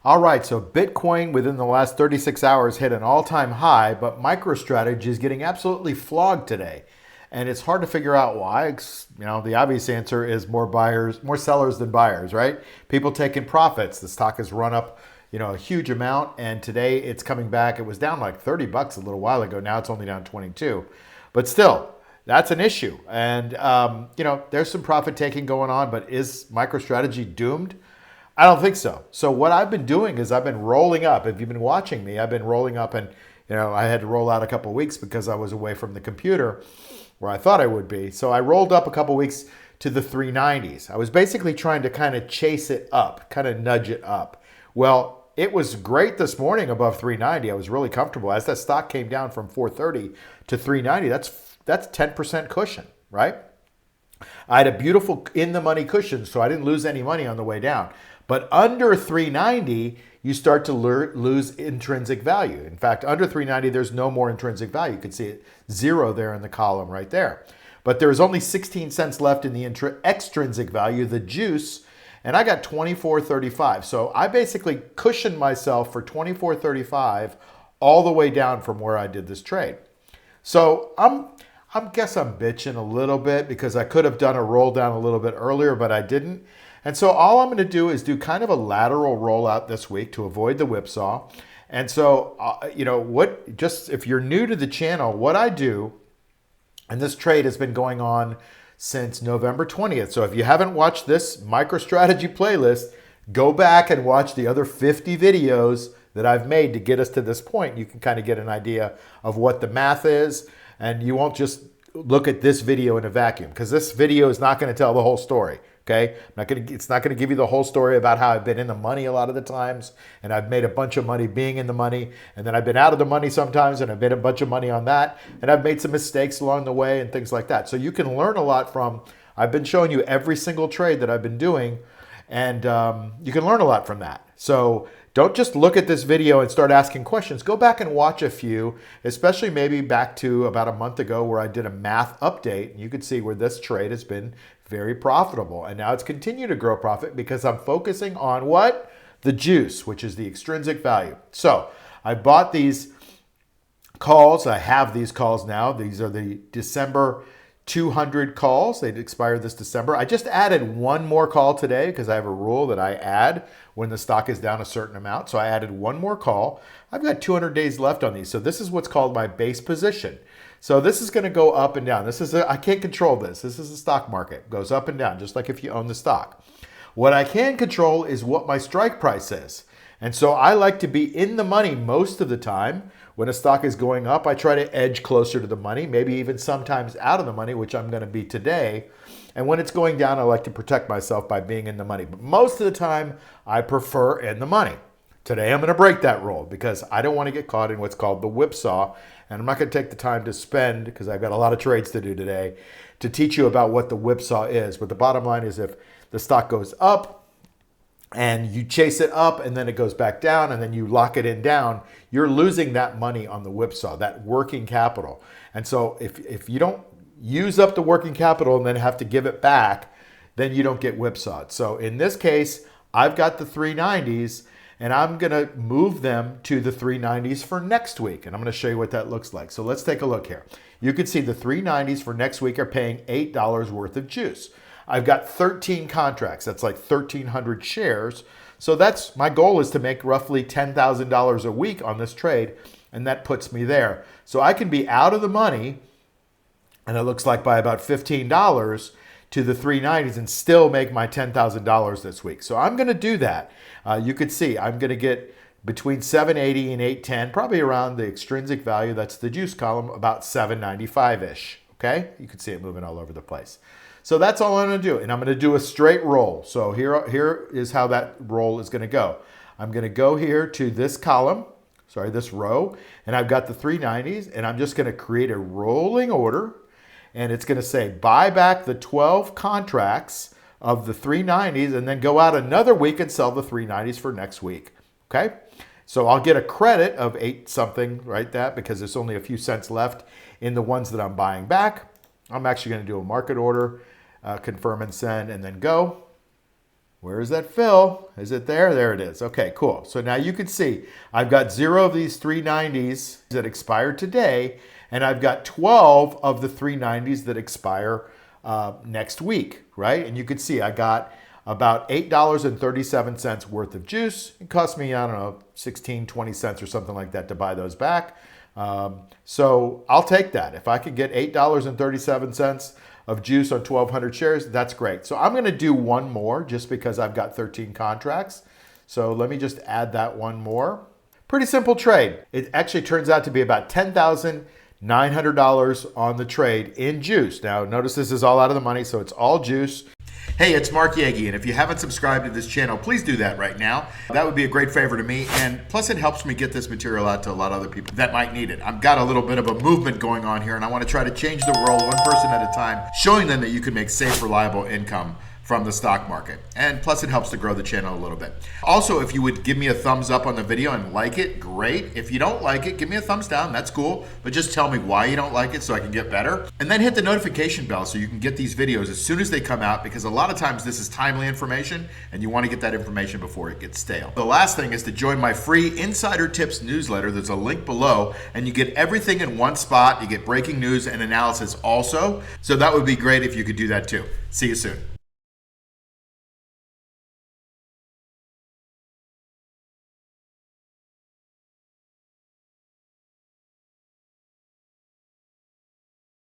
All right, so Bitcoin within the last 36 hours hit an all-time high, but MicroStrategy is getting absolutely flogged today. And it's hard to figure out why. The obvious answer is more sellers than buyers, right? People taking profits. The stock has run up, a huge amount, and today it's coming back. It was down like 30 bucks a little while ago. Now it's only down 22. But still, that's an issue. And there's some profit taking going on, but is MicroStrategy doomed? I don't think so. So what I've been doing is I've been rolling up. If you've been watching me, I've been rolling up, and I had to roll out a couple of weeks because I was away from the computer where I thought I would be. So I rolled up a couple of weeks to the 390s. I was basically trying to kind of chase it up, kind of nudge it up. Well, it was great this morning above 390. I was really comfortable. As that stock came down from 430 to 390, that's 10% cushion, right? I had a beautiful in-the-money cushion, so I didn't lose any money on the way down. But under 390, you start to lose intrinsic value. In fact, under 390, there's no more intrinsic value. You can see it zero there in the column right there. But there's only 16 cents left in the extrinsic value, the juice, and I got 24.35. So I basically cushioned myself for 24.35 all the way down from where I did this trade. So I guess I'm bitching a little bit because I could have done a roll down a little bit earlier, but I didn't. And so all I'm going to do is do kind of a lateral rollout this week to avoid the whipsaw. And so, if you're new to the channel, what I do, and this trade has been going on since November 20th. So if you haven't watched this MicroStrategy playlist, go back and watch the other 50 videos that I've made to get us to this point. You can kind of get an idea of what the math is, and you won't just look at this video in a vacuum because this video is not going to tell the whole story. Okay, it's not going to give you the whole story about how I've been in the money a lot of the times, and I've made a bunch of money being in the money, and then I've been out of the money sometimes, and I've made a bunch of money on that, and I've made some mistakes along the way and things like that. So you can learn a lot from. I've been showing you every single trade that I've been doing, and you can learn a lot from that. So don't just look at this video and start asking questions. Go back and watch a few, especially maybe back to about a month ago where I did a math update. And you can see where this trade has been very profitable. And now it's continued to grow profit because I'm focusing on what? The juice, which is the extrinsic value. So I bought these calls. I have these calls now. These are the December 200 calls. They'd expired this December. I just added one more call today because I have a rule that I add when the stock is down a certain amount. So I added one more call. I've got 200 days left on these. So this is what's called my base position. So this is going to go up and down. I can't control this. This is the stock market. It goes up and down, just like if you own the stock. What I can control is what my strike price is. And so I like to be in the money most of the time. When a stock is going up, I try to edge closer to the money, maybe even sometimes out of the money, which I'm going to be today. And when it's going down, I like to protect myself by being in the money. But most of the time, I prefer in the money. Today, I'm going to break that rule because I don't want to get caught in what's called the whipsaw. And I'm not going to take the time to spend, because I've got a lot of trades to do today, to teach you about what the whipsaw is. But the bottom line is if the stock goes up, and you chase it up and then it goes back down and then you lock it in down, you're losing that money on the whipsaw, that working capital. And so if you don't use up the working capital and then have to give it back, then you don't get whipsawed. So in this case, I've got the 390s and I'm going to move them to the 390s for next week. And I'm going to show you what that looks like. So let's take a look here. You can see the 390s for next week are paying $8 worth of juice. I've got 13 contracts. That's like 1,300 shares. So that's my goal is to make roughly $10,000 a week on this trade, and that puts me there. So I can be out of the money, and it looks like by about $15 to the 390s and still make my $10,000 this week. So I'm going to do that. You could see I'm going to get between 780 and 810, probably around the extrinsic value. That's the juice column, about 795-ish. Okay? You can see it moving all over the place. So that's all I'm going to do. And I'm going to do a straight roll. So here is how that roll is going to go. I'm going to go here to this column, this row, and I've got the 390s, and I'm just going to create a rolling order, and it's going to say buy back the 12 contracts of the 390s and then go out another week and sell the 390s for next week. Okay? So I'll get a credit of 8 something, right, because there's only a few cents left in the ones that I'm buying back. I'm actually going to do a market order, confirm and send, and then go. Where is that fill? Is it there? There it is. Okay, cool. So now you can see I've got 0 of these 390s that expire today, and I've got 12 of the 390s that expire next week, right? And you can see I got about $8.37 worth of juice. It cost me, I don't know, 16, 20 cents or something like that to buy those back. So I'll take that. If I could get $8.37 of juice on 1,200 shares, that's great. So I'm going to do one more just because I've got 13 contracts. So let me just add that one more. Pretty simple trade. It actually turns out to be about $10,900 on the trade in juice. Now, notice this is all out of the money, so it's all juice. Hey, it's Mark Yagi, and if you haven't subscribed to this channel, please do that right now. That would be a great favor to me, and plus it helps me get this material out to a lot of other people that might need it. I've got a little bit of a movement going on here, and I want to try to change the world one person at a time, showing them that you can make safe, reliable income from the stock market. And plus it helps to grow the channel a little bit. Also, if you would give me a thumbs up on the video and like it, great. If you don't like it, give me a thumbs down, that's cool. But just tell me why you don't like it so I can get better. And then hit the notification bell so you can get these videos as soon as they come out, because a lot of times this is timely information and you want to get that information before it gets stale. The last thing is to join my free Insider Tips newsletter. There's a link below, and you get everything in one spot. You get breaking news and analysis also. So that would be great if you could do that too. See you soon.